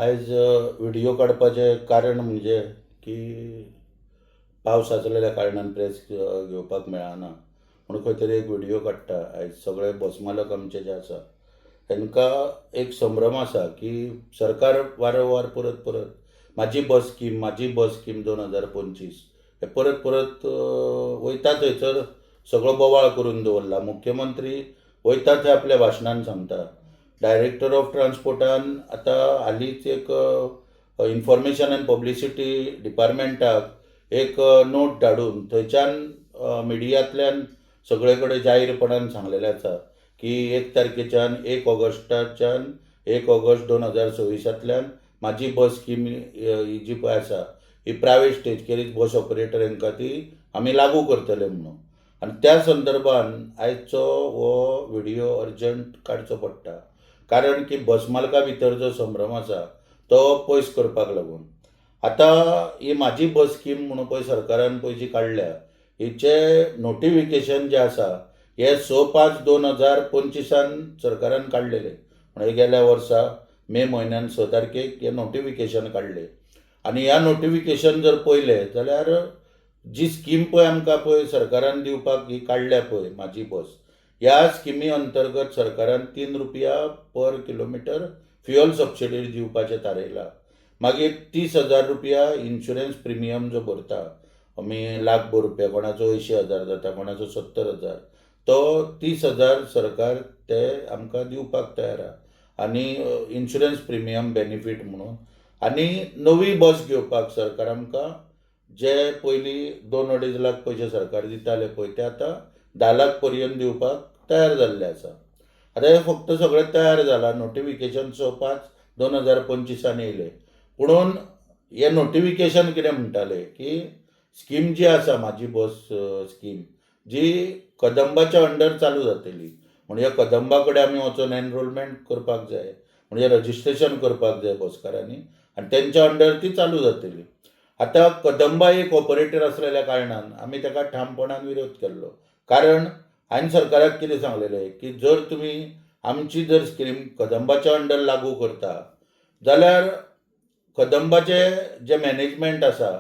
आयज व्हिडिओ कारण म्हणजे की पावस आसलेल्या कारणान प्रेस घेवपाक मेळना म्हणून खंय तरी एक व्हिडिओ काडटा। आयज सगळे बस मालक आमचे जे आसा तांकां एक संभ्रम आसा की सरकार वारंवार परत परत माझी बस स्कीम 2025 हे परत परत वयता थंयसर सगळो बोवाळ करून दवरला। मुख्यमंत्री वयता थंय आपल्या भाशणान सांगता। डायरेक्टर ऑफ ट्रान्सपोर्टान आतां हालींच एक इन्फॉर्मेशन एंड पब्लिसिटी डिपार्टमेंटाक एक नोट धाडून थंयच्यान मिडियांतल्यान सगळे कडेन जाहीरपणान सांगलेलें आसा की 1 तारखेच्यान 1 ऑगस्टाच्यान 1 ऑगस्ट 2026 माझी बस स्कीम ही जी पळय आसा ही प्रायवेट स्टेजकेरीज बस ऑपरेटर हांकां ती आमी लागू करतले म्हणून। आनी त्या संदर्भान आयचो हो व्हिडिओ अर्जंट काडचो पडटा कारण की बस मालका भितर जो संभ्रम आसा तो पयस करपाक लागून। आतां ही माझी बस स्कीम म्हणून पळय सरकारान पळय जी काडल्या हिचे नोटिफिकेशन जे आसा हे 6/5/2025 सरकारान काडलेले म्हणजे गेल्या वर्सा मे म्हयन्यान 6 तारखेक हे नोटिफिकेशन काडले। आनी ह्या नोटिफिकेशन जर पळयलें जाल्यार जी स्कीम पळय आमकां पळय सरकारान दिवपाक ही काडल्या पळय माझी बस ह्या स्किमी अंतर्गत सरकारान 3 रुपया पर किलोमिटर फ्युअल सबसिडी दिवपाचें थारयलां। मागीर 30,000 रुपया इन्शुरन्स प्रिमियम जो भरता आमी लाखभर रुपया कोणाचो 80,000 जाता कोणाचो 70,000 तो 30,000 सरकार ते आमकां दिवपाक तयार आहा। आनी इन्शुरन्स प्रिमियम बेनिफीट म्हणून आनी नवी बस घेवपाक सरकार आमकां जे पयलीं 2-2.5 लाख पयशे सरकार दिताले पळय ते आतां 10 लाख पर्यंत दिवपाक तयार जाल्ले आसा। आतां हे फक्त सगळें तयार जालां नोटिफिकेशन 6/5/2025 येयलें पुणून हे नोटिफिकेशन कितें म्हणटाले की स्कीम जी आसा माझी बस स्कीम जी कदंबाच्या अंडर चालू जातली म्हणजे कदंबा कडेन आमी वचून एनरोलमेंट करपाक जाय म्हणजे रजिस्ट्रेशन करपाक जाय बसकारांनी आनी तेंच्या अंडर ती चालू जातली। आतां कदंबा एक ऑपरेटर आसलेल्या कारणान आमी ताका ठामपणान विरोध केल्लो कारण हांवें सरकाराक कितें सांगलेलें की जर तुमी आमची जर स्कीम कदंबाच्या अंडर लागू करता जाल्यार कदंबाचे जे मॅनेजमेंट आसा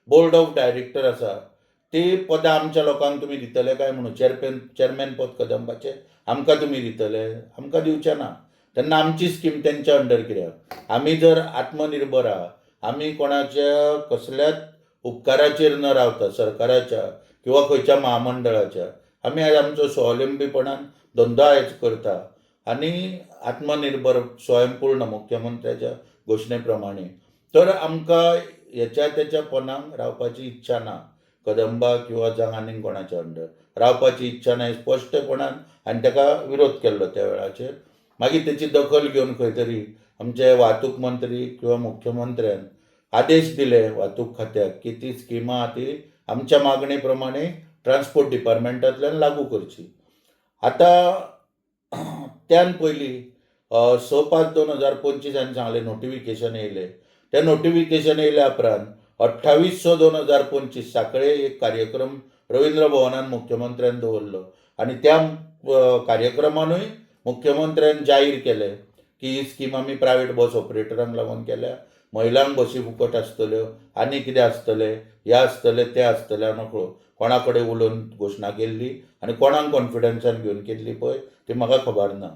बोर्ड ऑफ डायरेक्टर आसा ती पदां आमच्या लोकांक तुमी दितले काय म्हणून चेअरमॅन पद कदंबाचे आमकां तुमी दितले आमकां दिवचे ना। तेन्ना आमची स्कीम तेंच्या अंडर कित्याक आमी जर आत्मनिर्भर आहा आमी कोणाच्या कसल्याच उपकाराचेर न रावता सरकाराच्या किंवा खंयच्या महामंडळाच्या आमी आयज आमचो स्वावलंबीपणान धंदो आयज करता आनी आत्मनिर्भर स्वयंपूर्ण मुख्यमंत्र्याच्या घोशणे प्रमाणे तर आमकां हेच्या तेच्या पोंदाक रावपाची इच्छा ना कदंबा किंवा जावं आनीक कोणाच्या अंडर रावपाची इच्छा ना स्पश्टपणान हांवें ताका विरोध केल्लो त्या वेळाचेर। मागीर तेची दखल घेवन खंय तरी आमचे वाहतूक मंत्री किंवा मुख्यमंत्र्यान आदेश दिले वाहतूक खात्याक की ती स्किमा आहा ती आमच्या मागणे प्रमाणे ट्रान्सपोर्ट डिपार्टमेंटांतल्यान लागू करची। आतां त्यान पयलीं 6/5/2025 हांवें सांगलें नोटिफिकेशन येयलें त्या नोटिफिकेशन येयल्या उपरांत 28/6/2025 सांकळे एक कार्यक्रम रवींद्र भवनान मुख्यमंत्र्यान दवरलो आनी त्या कार्यक्रमानूय मुख्यमंत्र्यान जाहीर केलें की ही स्कीम आमी प्रायवेट बस ऑपरेटरांक लागून केल्या महिलांक बसी फुकट आसतल्यो आनी कितें आसतलें हें आसतलें तें आसतलें नकळो कोणा कडेन उलोवन घोशणा केल्ली आनी कोणाक कॉन्फिडन्सान घेवन केल्ली पळय ती म्हाका खबर ना।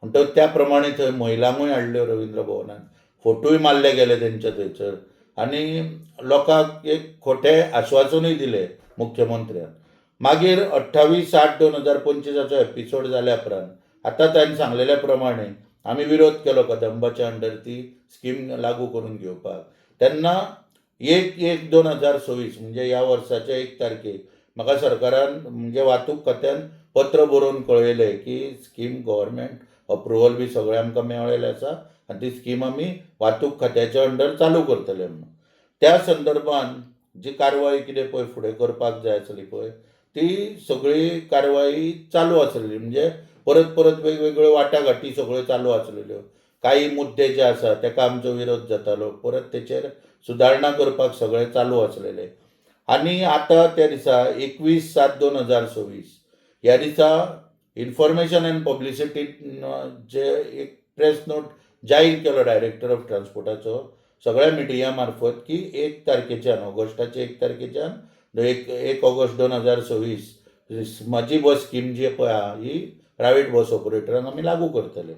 म्हणटच त्या प्रमाणे थंय महिलांकूय हाडल्यो रवींद्र भवनान फोटोय मारले गेले तेंचे थंयसर आनी लोकांक एक खोटें आश्वासनूय दिलें मुख्यमंत्र्यान। मागीर 28/8/2025 एपिसोड जाल्या उपरांत आतां ताणें सांगलेल्या प्रमाणे आमी विरोध केलो कदंबाच्या अंडर ती स्कीम लागू करून घेवपाक तेन्ना 1/1/2026 म्हणजे ह्या वर्साच्या 1 तारखेक म्हाका सरकारान म्हणजे वाहतूक खात्यान पत्र बरोवन कळयलें की स्कीम गव्हर्मेंट अप्रुवल बी सगळें आमकां मेळ्ळेलें आसा आनी ती स्कीम आमी वाहतूक खात्याच्या अंडर चालू करतले म्हणून। त्या संदर्भान जी कारवाई कितें पळय फुडें करपाक जाय आसली पळय ती सगळी कारवाई चालू आसलेली म्हणजे परत परत वेगवेगळ्यो वाटाघाटी सगळ्यो चालू आसलेल्यो। काही मुद्दे जे आसा ताका आमचो विरोध जातालो परत तेचेर सुदारणा करपाक सगळें चालू आसलेलें आनी आतां त्या दिसा 21/7/2026 ह्या दिसा इन्फॉर्मेशन एंड पब्लिसिटी जे एक प्रेस नोट जाहीर केलो डायरेक्टर ऑफ ट्रान्सपोर्टाचो सगळ्या मिडिया मार्फत की 1 तारखेच्यान ऑगस्टाच्या 1 तारखेच्यान 1 ऑगस्ट 2026 माझी बस स्कीम जी पळय आहा ही प्रायव्हेट बस ऑपरेटरांक आमी लागू करतले.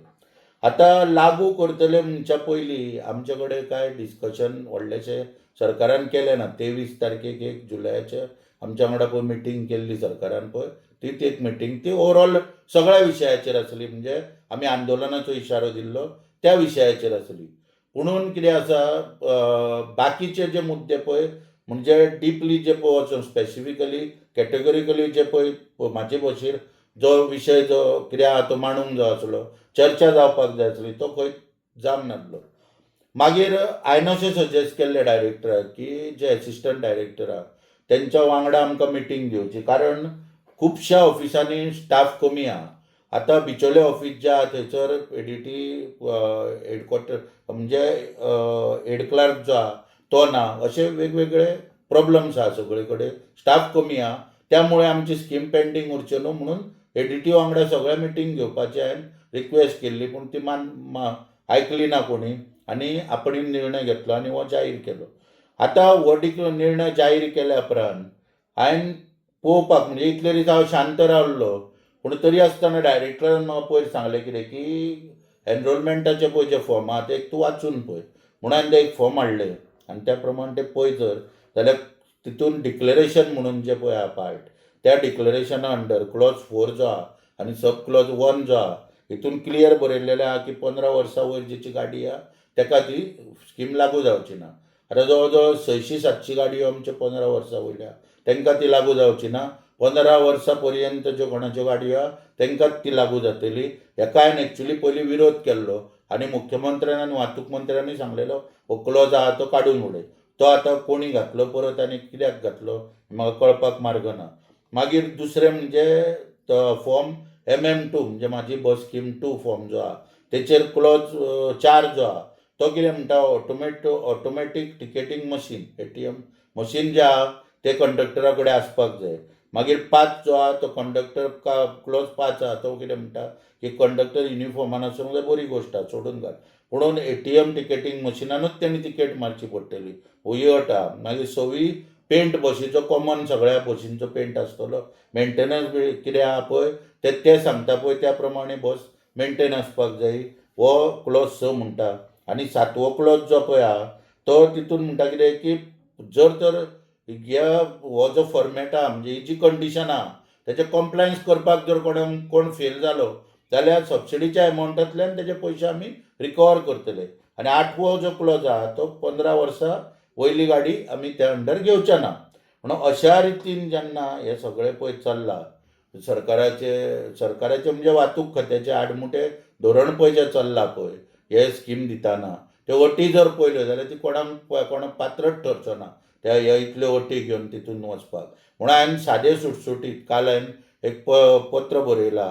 आतां लागू करतले म्हणच्या पयलीं आमचे कडेन कांय डिस्कशन व्हडलेशें सरकारान केलें ना. 23 तारखेक 1 जुलयाचे आमच्या वांगडा पळय मिटींग केल्ली सरकारान पळय तीच एक मिटींग ती ओवरऑल सगळ्या विशयाचेर आसली. म्हणजे आमी आंदोलनाचो इशारो दिल्लो त्या विशयाचेर आसली. पुणून कितें आसा बाकीचे जे मुद्दे पळय म्हणजे डीपली जे पळय वचून स्पेसिफिकली कॅटेगोरिकली जे पळय म्हाजे भाशेर जो विशय जो कितें आहा तो मांडूंक जाय आसलो, चर्चा जावपाक जाय आसली, तो खंय जावंक नासलो. मागीर हांवें अशें सजेस्ट केल्लें डायरेक्टराक की जे एसिस्टंट डायरेक्टर आहा तेंच्या वांगडा आमकां मिटींग घेवची. कारण खुबश्या ऑफिसांनी स्टाफ कमी आहा. आतां बिचोले ऑफिस जें आहा थंयसर एडीटी हेडक्वॉर्टर म्हणजे हेड क्लार्क जो आहा तो ना. अशे वेगवेगळे प्रॉब्लम्स आहा सगळे कडेन. स्टाफ कमी आहा. त्यामुळे आमची स्कीम पेंडींग उरच्यो न्हू म्हणून एडीटी वांगडा सगळ्या मिटींग घेवपाची हांवें रिक्वेस्ट केल्ली. पूण ती आयकली ना कोणी आनी आपणीन निर्णय घेतलो आनी हो जाहीर केलो. आतां हो निर्णय जाहीर केल्या उपरांत हांवें पळोवपाक म्हणजे इतले दीस हांव शांत रावल्लो. पूण तरी आसतना डायरेक्टरान म्हाका पयर सांगलें कितें की एनरोलमेंटाचे पळय जे फॉर्म आहा ते तूं वाचून पळय म्हणून हांवें ते एक फॉर्म हाडले आनी त्या प्रमाण ते पळय जर जाल्यार तितून डिक्लेरेशन म्हणून जे पळय आहा पार्ट त्या डिक्लेरेशना अंडर क्लॉज 4 जो आहा आनी सब क्लॉज 1 जो आहा हितून क्लियर बरयल्लेलें आहा की 15 वर्सां वयर जेची गाडी आहा ताका ती स्कीम लागू जावची ना. आतां जवळ जवळ 600-700 गाडयो आमच्यो 15 वर्सां वयल्या तांकां ती लागू जावची ना. 15 वर्सां पर्यंत ज्यो कोणाच्यो गाडयो आहा तांकांच ती लागू जातली. हेका हांवें एक्चुली पयलीं विरोध केल्लो आनी मुख्यमंत्र्यान आनी वाहतूक मंत्र्यांनी सांगलेलो हो क्लॉज आहा तो काडून उडय. तो आतां कोणी घातलो परत आनी कित्याक घातलो म्हाका कळपाक मार्ग ना. मागीर दुसरें म्हणजे फॉर्म MM2 म्हणजे म्हाजी बस स्कीम 2 फॉर्म जो आहा तेचेर क्लॉज 4 जो आहा तो कितें म्हणटा ऑटोमॅटीक टिकेटींग मशीन ATM मशीन जें आहा ते कंडक्टरा कडेन आसपाक जाय. मागीर 5 जो आहा तो कंडक्टर क्लॉज 5 आहा तो कितें म्हणटा की कंडक्टर युनिफॉर्मान आसूंक जाय बरी गोश्ट आहा सोडून घाल. म्हणून ATM टिकेटींग मशिनानूच तेणी तिकेट मारची पडटली ही अट आहा. मागीर 6वी पेंट बसीचो कॉमन सगळ्या बसींचो पेंट आसतलो. मेंटेनन्स कितें आहा पळय ते सांगता पळय त्या प्रमाणे बस मेंटेन आसपाक जाय हो क्लॉज 6 म्हणटा. आनी 7वो क्लॉज जो पळय आहा तो तितून म्हणटा कितें की जर तर हो जो फॉर्मेट आहा म्हणजे ही जी कंडिशन आहा तेचे कॉम्प्लायन्स करपाक जर कोण फेल जालो जाल्यार सबसिडीच्या एमावंटांतल्यान तेजे पयशे आमी रिकवर करतले. आनी 8वो जो क्लॉज आहा तो 15 वर्सां वयली गाडी आमी त्या अंडर घेवचे ना. म्हणून अशा रितीन जेन्ना हे सगळें पळय चल्लां सरकाराचे म्हणजे वाहतूक खात्याचे आडमुठे धोरण पळय जें चल्लां पळय हे स्कीम दिताना त्यो अटी जर पळयल्यो जाल्यार ती कोणाक पात्रच ठरचो ना त्या ह्या इतल्यो अटी घेवन तितून वचपाक. म्हणून हांवें सादे सुटसुटीत काल हांवें एक पत्र बरयलां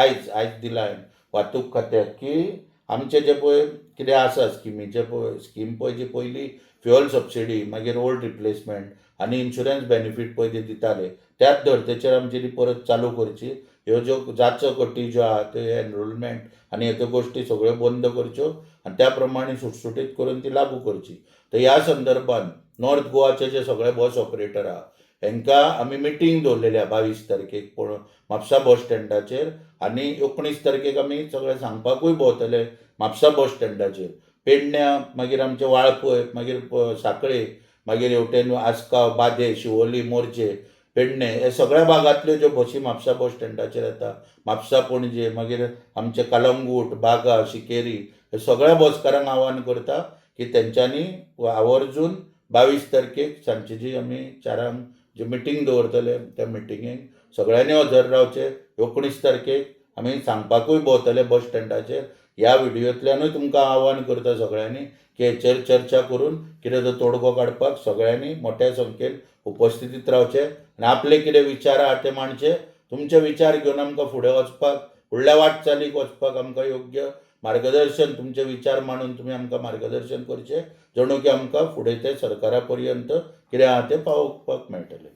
आयज दिलां हांवें वाहतूक खात्याक की आमचे जे पळय कितें आसा स्किमीचे पळय स्कीम पळय जी पयली फ्युअल सबसिडी मागीर ओल्ड रिप्लेसमेंट आनी इन्शुरन्स बेनिफीट पळय ते दिताले त्याच धर्तेचेर आमची ती परत चालू करची. ह्यो ज्यो जाचक अटी ज्यो आहा त्यो एनरोलमेंट आनी ह्यो गोश्टी सगळ्यो बंद करच्यो आनी त्या प्रमाणे सुटसुटीत करून ती लागू करची. तर ह्या संदर्भान नॉर्थ गोवाचे जे सगळे बस ऑपरेटर आहा हांकां आमी मिटींग दवरलेली आहा 22 तारखेक म्हापसा बस स्टँडाचेर आनी 19 तारखेक आमी सगळे सांगपाकूय भोंवतले म्हापसा बस स्टँडाचेर. पेडण्या मागीर आमचे वाळपय मागीर सांकळे मागीर हेवटेन आसगांव बादे शिवोली मोर्जे पेडणे हे सगळ्या भागांतल्यो ज्यो बसी म्हापसा बस स्टँडाचेर येता म्हापसा पणजे मागीर आमचे कलंगूट बागा शिकेरी हे सगळ्या बसकारांक आवाहन करता की तेंच्यांनी आवर्जून 22 तारखेक सांजची जी आमी 4 जी मिटींग दवरतले त्या मिटिंगेक सगळ्यांनी हजर रावचे. 19 तारखेक आमी सांगपाकूय भोंवतले बस स्टँडाचेर. ह्या व्हिडियोंतल्यानूय तुमकां आवाहन करता सगळ्यांनी की हेचेर चर्चा करून कितें तो तोडगो काडपाक सगळ्यांनी मोठ्या संख्येन उपस्थितीत रावचे आनी आपले कितें विचार आहा ते मांडचे. तुमचे विचार घेवन आमकां फुडें वचपाक फुडल्या वाटचालीक वचपाक आमकां योग्य मार्गदर्शन तुमचे विचार मांडून तुमी आमकां मार्गदर्शन करचें जणू की आमकां फुडें ते सरकारा पर्यंत कितें आहा तें पावोवपाक मेळटलें.